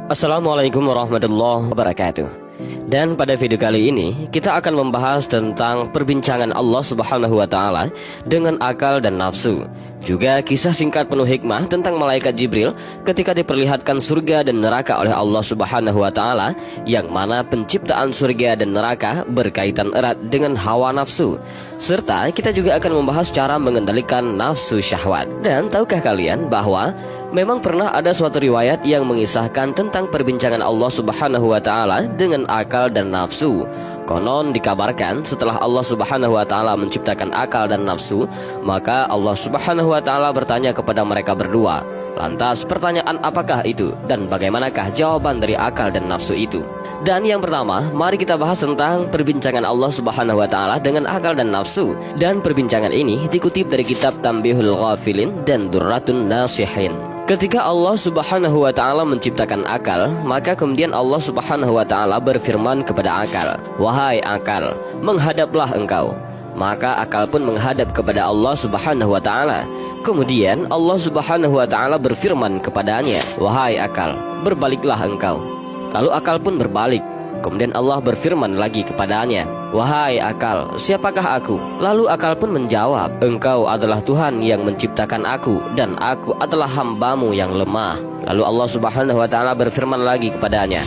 Assalamualaikum warahmatullahi wabarakatuh. Dan pada video kali ini kita akan membahas tentang perbincangan Allah Subhanahu wa taala dengan akal dan nafsu. Juga kisah singkat penuh hikmah tentang malaikat Jibril ketika diperlihatkan surga dan neraka oleh Allah Subhanahu wa taala, yang mana penciptaan surga dan neraka berkaitan erat dengan hawa nafsu. Serta kita juga akan membahas cara mengendalikan nafsu syahwat. Dan tahukah kalian bahwa memang pernah ada suatu riwayat yang mengisahkan tentang perbincangan Allah Subhanahu wa taala dengan akal dan nafsu. Konon dikabarkan setelah Allah Subhanahu wa taala menciptakan akal dan nafsu, maka Allah Subhanahu wa taala bertanya kepada mereka berdua. Lantas pertanyaan apakah itu dan bagaimanakah jawaban dari akal dan nafsu itu? Dan yang pertama, mari kita bahas tentang perbincangan Allah Subhanahu wa taala dengan akal dan nafsu. Dan perbincangan ini dikutip dari kitab Tanbihul Ghafilin dan Durratun Nasihin. Ketika Allah Subhanahu wa taala menciptakan akal, maka kemudian Allah Subhanahu wa taala berfirman kepada akal, "Wahai akal, menghadaplah engkau." Maka akal pun menghadap kepada Allah Subhanahu wa taala. Kemudian Allah Subhanahu wa taala berfirman kepadanya, "Wahai akal, berbaliklah engkau." Lalu akal pun berbalik. Kemudian Allah berfirman lagi kepadanya, "Wahai akal, siapakah aku?" Lalu akal pun menjawab, "Engkau adalah Tuhan yang menciptakan aku, dan aku adalah hambamu yang lemah." Lalu Allah Subhanahu wa taala berfirman lagi kepadanya,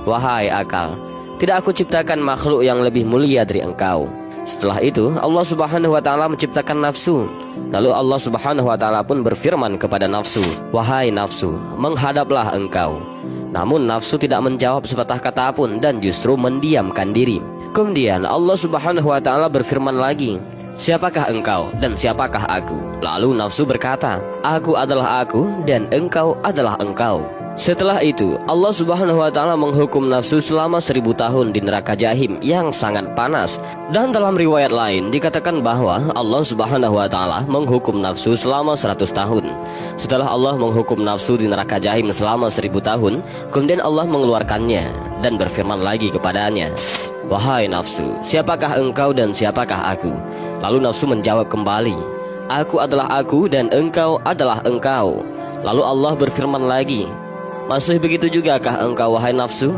"Wahai akal, tidak aku ciptakan makhluk yang lebih mulia dari engkau." Setelah itu Allah Subhanahu wa taala menciptakan nafsu. Lalu Allah Subhanahu wa taala pun berfirman kepada nafsu, "Wahai nafsu, menghadaplah engkau." Namun nafsu tidak menjawab sepatah kata pun dan justru mendiamkan diri. Kemudian Allah Subhanahu wa taala berfirman lagi, "Siapakah engkau dan siapakah aku?" Lalu nafsu berkata, "Aku adalah aku dan engkau adalah engkau." Setelah itu Allah Subhanahu wa taala menghukum nafsu selama 1000 tahun di neraka Jahim yang sangat panas. Dan dalam riwayat lain dikatakan bahwa Allah Subhanahu wa taala menghukum nafsu selama 100 tahun. Setelah Allah menghukum nafsu di neraka Jahim selama 1000 tahun, kemudian Allah mengeluarkannya dan berfirman lagi kepadanya, "Wahai nafsu, siapakah engkau dan siapakah aku?" Lalu nafsu menjawab kembali, "Aku adalah aku dan engkau adalah engkau." Lalu Allah berfirman lagi, "Masih begitu jugakah engkau, wahai nafsu?"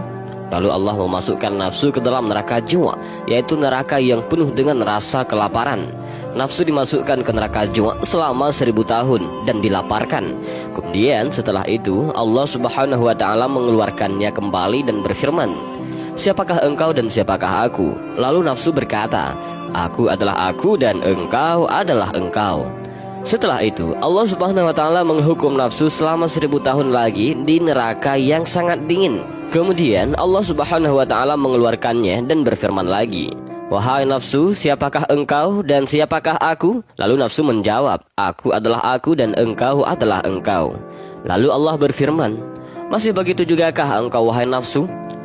Lalu Allah memasukkan nafsu ke dalam neraka jiwa, yaitu neraka yang penuh dengan rasa kelaparan. Nafsu dimasukkan ke neraka jiwa selama 1000 tahun dan dilaparkan. Kemudian setelah itu Allah Subhanahu wa taala mengeluarkannya kembali dan berfirman, "Siapakah engkau dan siapakah aku?" Lalu nafsu berkata, "Aku adalah aku dan engkau adalah engkau." Setelah itu Allah Subhanahu wa taala menghukum nafsu selama 1000 tahun lagi di neraka yang sangat dingin. Kemudian Allah Subhanahu wa taala mengeluarkannya dan berfirman lagi, "Wahai nafsu, siapakah engkau dan siapakah aku?" Lalu nafsu menjawab, "Aku adalah aku dan engkau adalah engkau." Lalu Allah berfirman, "Masih begitu jugakah engkau, wahai nafsu?"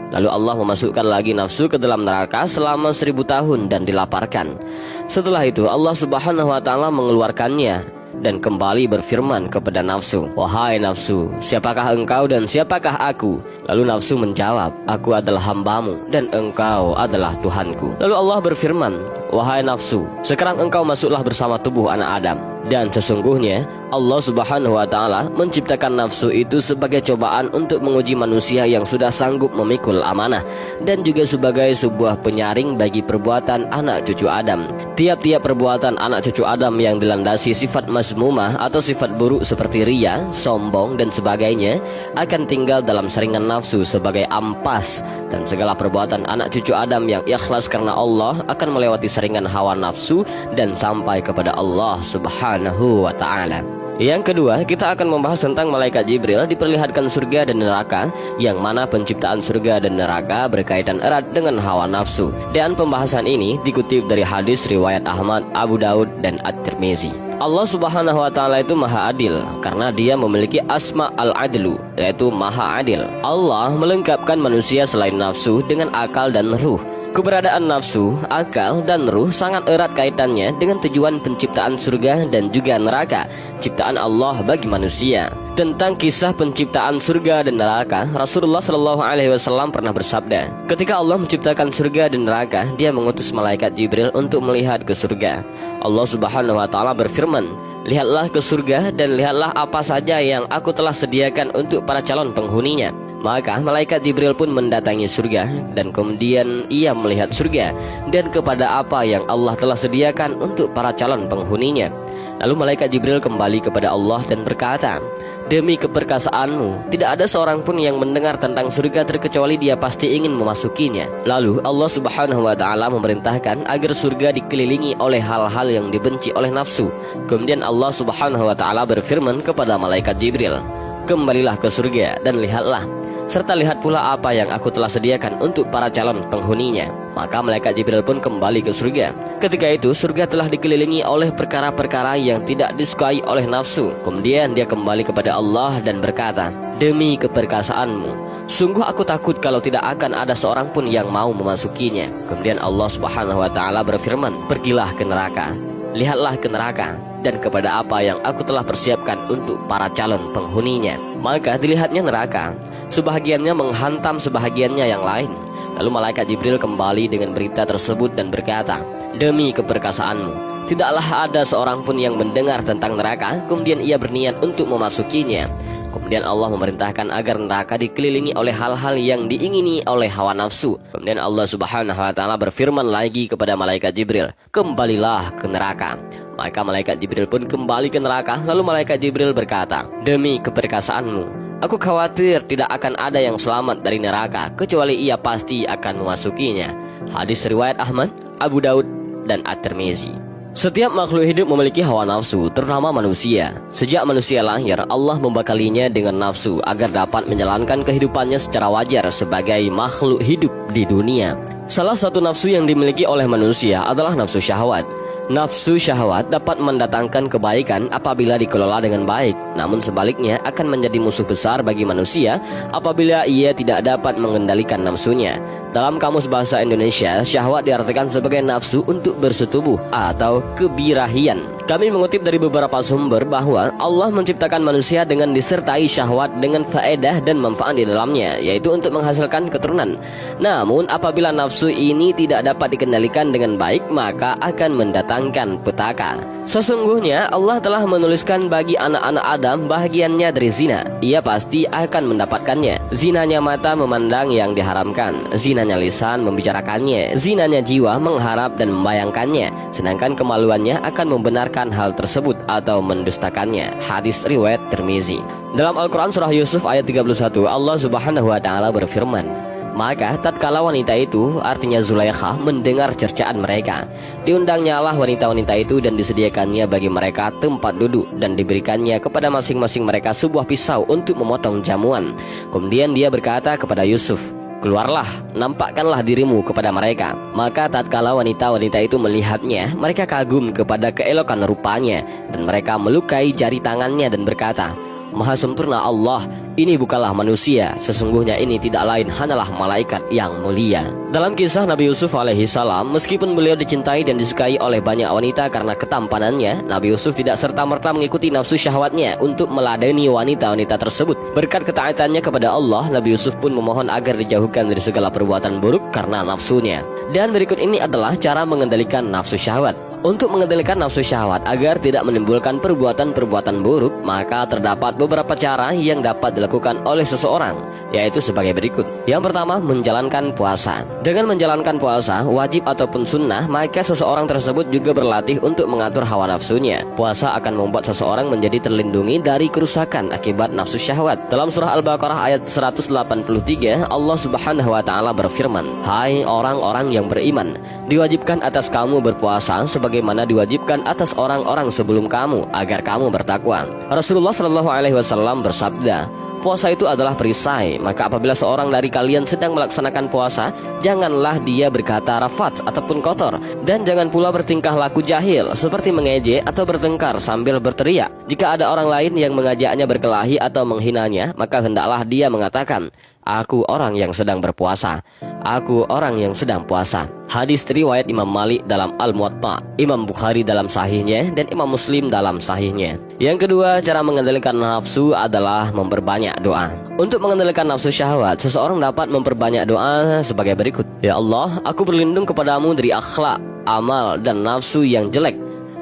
Lalu Allah memasukkan lagi nafsu ke dalam neraka selama 1000 tahun dan dilaparkan. Setelah itu Allah Subhanahu wa taala mengeluarkannya dan kembali berfirman kepada nafsu, "Wahai nafsu, siapakah engkau dan siapakah aku?" Lalu nafsu menjawab, "Aku adalah hambamu dan engkau adalah Tuhanku." Lalu Allah berfirman, "Wahai nafsu, sekarang engkau masuklah bersama tubuh anak Adam." Dan sesungguhnya Allah Subhanahu wa taala menciptakan nafsu itu sebagai cobaan untuk menguji manusia yang sudah sanggup memikul amanah, dan juga sebagai sebuah penyaring bagi perbuatan anak cucu Adam. Tiap-tiap perbuatan anak cucu Adam yang dilandasi sifat mazmumah atau sifat buruk seperti riya, sombong dan sebagainya akan tinggal dalam saringan nafsu sebagai ampas, dan segala perbuatan anak cucu Adam yang ikhlas karena Allah akan melewati saringan hawa nafsu dan sampai kepada Allah Subhanahu wa taala. Yang kedua, kita akan membahas tentang malaikat Jibril diperlihatkan surga dan neraka, yang mana penciptaan surga dan neraka berkaitan erat dengan hawa nafsu. Dan pembahasan ini dikutip dari hadis riwayat Ahmad, Abu Daud, dan At-Tirmizi. Allah Subhanahu wa taala itu maha adil karena dia memiliki asma al-adlu, yaitu maha adil. Allah melengkapkan manusia selain nafsu dengan akal dan ruh. Keberadaan nafsu, akal, dan ruh sangat erat kaitannya dengan tujuan penciptaan surga dan juga neraka, ciptaan Allah bagi manusia. Tentang kisah penciptaan surga dan neraka, Rasulullah SAW pernah bersabda, ketika Allah menciptakan surga dan neraka, Dia mengutus malaikat Jibril untuk melihat ke surga. Allah Subhanahu wa taala berfirman, "Lihatlah ke surga dan lihatlah apa saja yang aku telah sediakan untuk para calon penghuninya." Maka malaikat Jibril pun mendatangi surga, dan kemudian ia melihat surga dan kepada apa yang Allah telah sediakan untuk para calon penghuninya. Lalu malaikat Jibril kembali kepada Allah dan berkata, "Demi keperkasaanmu, tidak ada seorang pun yang mendengar tentang surga terkecuali dia pasti ingin memasukinya." Lalu Allah Subhanahu wa Ta'ala memerintahkan agar surga dikelilingi oleh hal-hal yang dibenci oleh nafsu. Kemudian Allah Subhanahu wa Ta'ala berfirman kepada malaikat Jibril, "Kembalilah ke surga dan lihatlah, serta lihat pula apa yang aku telah sediakan untuk para calon penghuninya." Maka malaikat Jibril pun kembali ke surga. Ketika itu surga telah dikelilingi oleh perkara-perkara yang tidak disukai oleh nafsu. Kemudian dia kembali kepada Allah dan berkata, "Demi keperkasaanmu, sungguh aku takut kalau tidak akan ada seorang pun yang mau memasukinya." Kemudian Allah Subhanahu wa Ta'ala berfirman, "Pergilah ke neraka, lihatlah ke neraka dan kepada apa yang aku telah persiapkan untuk para calon penghuninya." Maka dilihatnya neraka, sebahagiannya menghantam sebahagiannya yang lain. Lalu malaikat Jibril kembali dengan berita tersebut dan berkata, "Demi keperkasaanmu, tidaklah ada seorang pun yang mendengar tentang neraka kemudian ia berniat untuk memasukinya." Kemudian Allah memerintahkan agar neraka dikelilingi oleh hal-hal yang diingini oleh hawa nafsu. Kemudian Allah Subhanahu wa Ta'ala berfirman lagi kepada malaikat Jibril, "Kembalilah ke neraka." Maka malaikat Jibril pun kembali ke neraka. Lalu malaikat Jibril berkata, "Demi keperkasaanmu, aku khawatir tidak akan ada yang selamat dari neraka kecuali ia pasti akan memasukinya." Hadis riwayat Ahmad, Abu Daud, dan At-Tirmizi. Setiap makhluk hidup memiliki hawa nafsu, terutama manusia. Sejak manusia lahir, Allah membekalinya dengan nafsu agar dapat menjalankan kehidupannya secara wajar sebagai makhluk hidup di dunia. Salah satu nafsu yang dimiliki oleh manusia adalah nafsu syahwat. Nafsu syahwat dapat mendatangkan kebaikan apabila dikelola dengan baik, namun sebaliknya akan menjadi musuh besar bagi manusia apabila ia tidak dapat mengendalikan nafsunya. Dalam Kamus Bahasa Indonesia, syahwat diartikan sebagai nafsu untuk bersetubuh atau kebirahian. Kami mengutip dari beberapa sumber bahwa Allah menciptakan manusia dengan disertai syahwat dengan faedah dan manfaat di dalamnya, yaitu untuk menghasilkan keturunan. Namun apabila nafsu ini tidak dapat dikendalikan dengan baik, maka akan mendatangkan petaka. Sesungguhnya Allah telah menuliskan bagi anak-anak Adam bahagiannya dari zina. Ia pasti akan mendapatkannya. Zinanya mata memandang yang diharamkan, zinanya lisan membicarakannya, zinanya jiwa mengharap dan membayangkannya, sedangkan kemaluannya akan membenarkan hal tersebut atau mendustakannya. Hadis riwayat Tirmizi. Dalam Al-Quran surah Yusuf ayat 31, Allah Subhanahu wa Ta'ala berfirman, "Maka tatkala wanita itu," artinya Zulaikha, "mendengar cercaan mereka, diundangnyalah wanita-wanita itu dan disediakannya bagi mereka tempat duduk dan diberikannya kepada masing-masing mereka sebuah pisau untuk memotong jamuan. Kemudian dia berkata kepada Yusuf, 'Keluarlah, nampakkanlah dirimu kepada mereka.' Maka tatkala wanita-wanita itu melihatnya, mereka kagum kepada keelokan rupanya, dan mereka melukai jari tangannya dan berkata, 'Maha sempurna Allah, ini bukanlah manusia, sesungguhnya ini tidak lain hanyalah malaikat yang mulia.'" Dalam kisah Nabi Yusuf alaihissalam, meskipun beliau dicintai dan disukai oleh banyak wanita karena ketampanannya, Nabi Yusuf tidak serta-merta mengikuti nafsu syahwatnya untuk meladeni wanita-wanita tersebut. Berkat ketaatannya kepada Allah, Nabi Yusuf pun memohon agar dijauhkan dari segala perbuatan buruk karena nafsunya. Dan berikut ini adalah cara mengendalikan nafsu syahwat. Untuk mengendalikan nafsu syahwat agar tidak menimbulkan perbuatan-perbuatan buruk, maka terdapat beberapa cara yang dapat dilakukan oleh seseorang, yaitu sebagai berikut. Yang pertama, menjalankan puasa. Dengan menjalankan puasa, wajib ataupun sunnah, maka seseorang tersebut juga berlatih untuk mengatur hawa nafsunya. Puasa akan membuat seseorang menjadi terlindungi dari kerusakan akibat nafsu syahwat. Dalam surah Al-Baqarah ayat 183, Allah Subhanahu wa Ta'ala berfirman, "Hai orang-orang yang beriman, diwajibkan atas kamu berpuasa sebagaimana diwajibkan atas orang-orang sebelum kamu, agar kamu bertakwa." Rasulullah SAW bersabda, "Puasa itu adalah perisai, maka apabila seorang dari kalian sedang melaksanakan puasa, janganlah dia berkata rafat ataupun kotor, dan jangan pula bertingkah laku jahil seperti mengejek atau bertengkar sambil berteriak. Jika ada orang lain yang mengajaknya berkelahi atau menghinanya, maka hendaklah dia mengatakan, 'Aku orang yang sedang berpuasa. Aku orang yang sedang puasa.'" Hadis riwayat Imam Malik dalam Al-Muwatta, Imam Bukhari dalam sahihnya, dan Imam Muslim dalam sahihnya. Yang kedua, cara mengendalikan nafsu adalah memperbanyak doa. Untuk mengendalikan nafsu syahwat, seseorang dapat memperbanyak doa sebagai berikut. "Ya Allah, aku berlindung kepadamu dari akhlak, amal, dan nafsu yang jelek.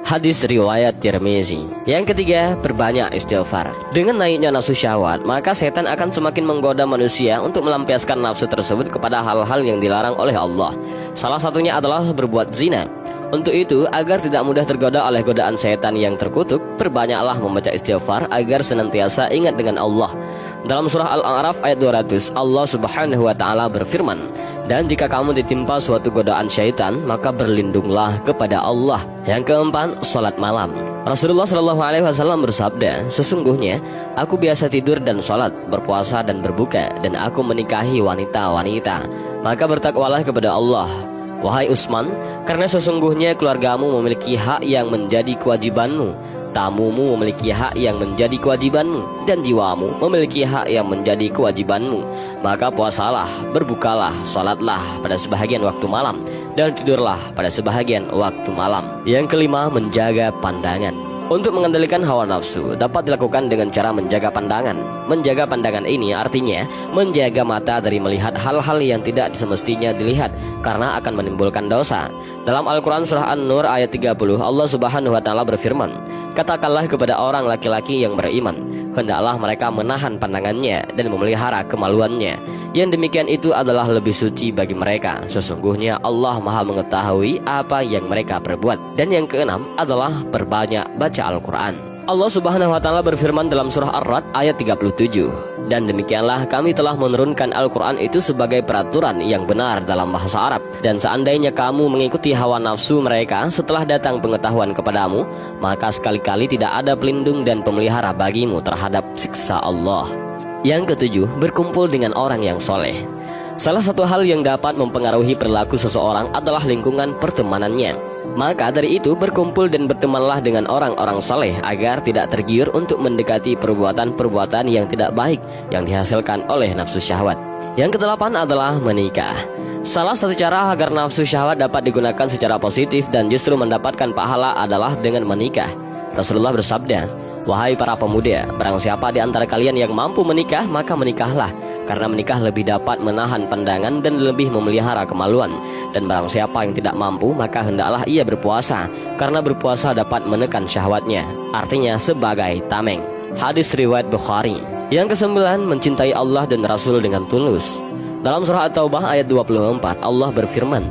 Hadis riwayat Tirmizi. Yang ketiga, perbanyak istighfar. Dengan naiknya nafsu syahwat, maka setan akan semakin menggoda manusia untuk melampiaskan nafsu tersebut kepada hal-hal yang dilarang oleh Allah. Salah satunya adalah berbuat zina. Untuk itu, agar tidak mudah tergoda oleh godaan setan yang terkutuk, perbanyaklah membaca istighfar agar senantiasa ingat dengan Allah. Dalam surah Al-A'raf ayat 200, Allah Subhanahu wa taala berfirman, "Dan jika kamu ditimpa suatu godaan syaitan, maka berlindunglah kepada Allah." Yang keempat, salat malam. Rasulullah Shallallahu alaihi wasallam bersabda, "Sesungguhnya aku biasa tidur dan salat, berpuasa dan berbuka, dan aku menikahi wanita-wanita. Maka bertakwalah kepada Allah, wahai Utsman, karena sesungguhnya keluargamu memiliki hak yang menjadi kewajibanmu, tamumu memiliki hak yang menjadi kewajibanmu, dan jiwamu memiliki hak yang menjadi kewajibanmu. Maka puasalah, berbukalah, salatlah pada sebahagian waktu malam, dan tidurlah pada sebahagian waktu malam." Yang kelima, menjaga pandangan. Untuk mengendalikan hawa nafsu dapat dilakukan dengan cara menjaga pandangan. Menjaga pandangan ini artinya menjaga mata dari melihat hal-hal yang tidak semestinya dilihat, karena akan menimbulkan dosa. Dalam Al-Quran surah An-Nur ayat 30, Allah Subhanahu wa taala berfirman, "Katakanlah kepada orang laki-laki yang beriman, hendaklah mereka menahan pandangannya dan memelihara kemaluannya. Yang demikian itu adalah lebih suci bagi mereka. Sesungguhnya Allah Maha mengetahui apa yang mereka perbuat." Dan yang keenam adalah perbanyak baca Al-Quran. Allah Subhanahu wa taala berfirman dalam surah Ar-Ra'd ayat 37, "Dan demikianlah kami telah menurunkan Al-Quran itu sebagai peraturan yang benar dalam bahasa Arab. Dan seandainya kamu mengikuti hawa nafsu mereka setelah datang pengetahuan kepadamu, maka sekali-kali tidak ada pelindung dan pemelihara bagimu terhadap siksa Allah." Yang ketujuh, berkumpul dengan orang yang soleh. Salah satu hal yang dapat mempengaruhi perilaku seseorang adalah lingkungan pertemanannya. Maka dari itu, berkumpul dan bertemanlah dengan orang-orang saleh agar tidak tergiur untuk mendekati perbuatan-perbuatan yang tidak baik yang dihasilkan oleh nafsu syahwat. Yang kedelapan adalah menikah. Salah satu cara agar nafsu syahwat dapat digunakan secara positif dan justru mendapatkan pahala adalah dengan menikah. Rasulullah bersabda, "Wahai para pemuda, barang siapa di antara kalian yang mampu menikah, maka menikahlah. Karena menikah lebih dapat menahan pandangan dan lebih memelihara kemaluan. Dan barang siapa yang tidak mampu, maka hendaklah ia berpuasa, karena berpuasa dapat menekan syahwatnya." Artinya sebagai tameng. Hadis riwayat Bukhari. Yang kesembilan, mencintai Allah dan Rasul dengan tulus. Dalam surah At-Taubah ayat 24, Allah berfirman,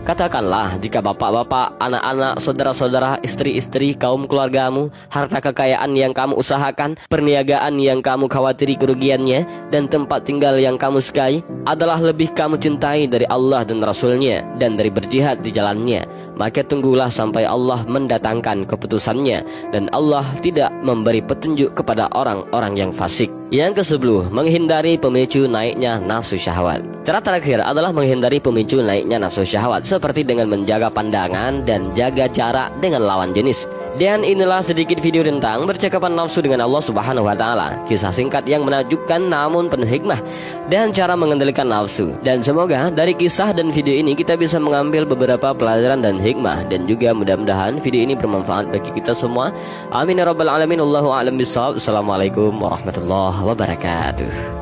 "Katakanlah, jika bapak-bapak, anak-anak, saudara-saudara, istri-istri, kaum keluargamu, harta kekayaan yang kamu usahakan, perniagaan yang kamu khawatiri kerugiannya, dan tempat tinggal yang kamu sukai adalah lebih kamu cintai dari Allah dan Rasulnya dan dari berjihad di jalannya, maka tunggulah sampai Allah mendatangkan keputusannya, dan Allah tidak memberi petunjuk kepada orang-orang yang fasik." Yang ke-10, menghindari pemicu naiknya nafsu syahwat. Cara terakhir adalah menghindari pemicu naiknya nafsu syahwat, seperti dengan menjaga pandangan dan jaga jarak dengan lawan jenis. Dan inilah sedikit video tentang percakapan nafsu dengan Allah Subhanahu wa taala. Kisah singkat yang menakjubkan namun penuh hikmah dan cara mengendalikan nafsu. Dan semoga dari kisah dan video ini kita bisa mengambil beberapa pelajaran dan hikmah, dan juga mudah-mudahan video ini bermanfaat bagi kita semua. Amin ya rabbal alamin. Allahu a'lam bishawab. Assalamualaikum warahmatullahi wabarakatuh.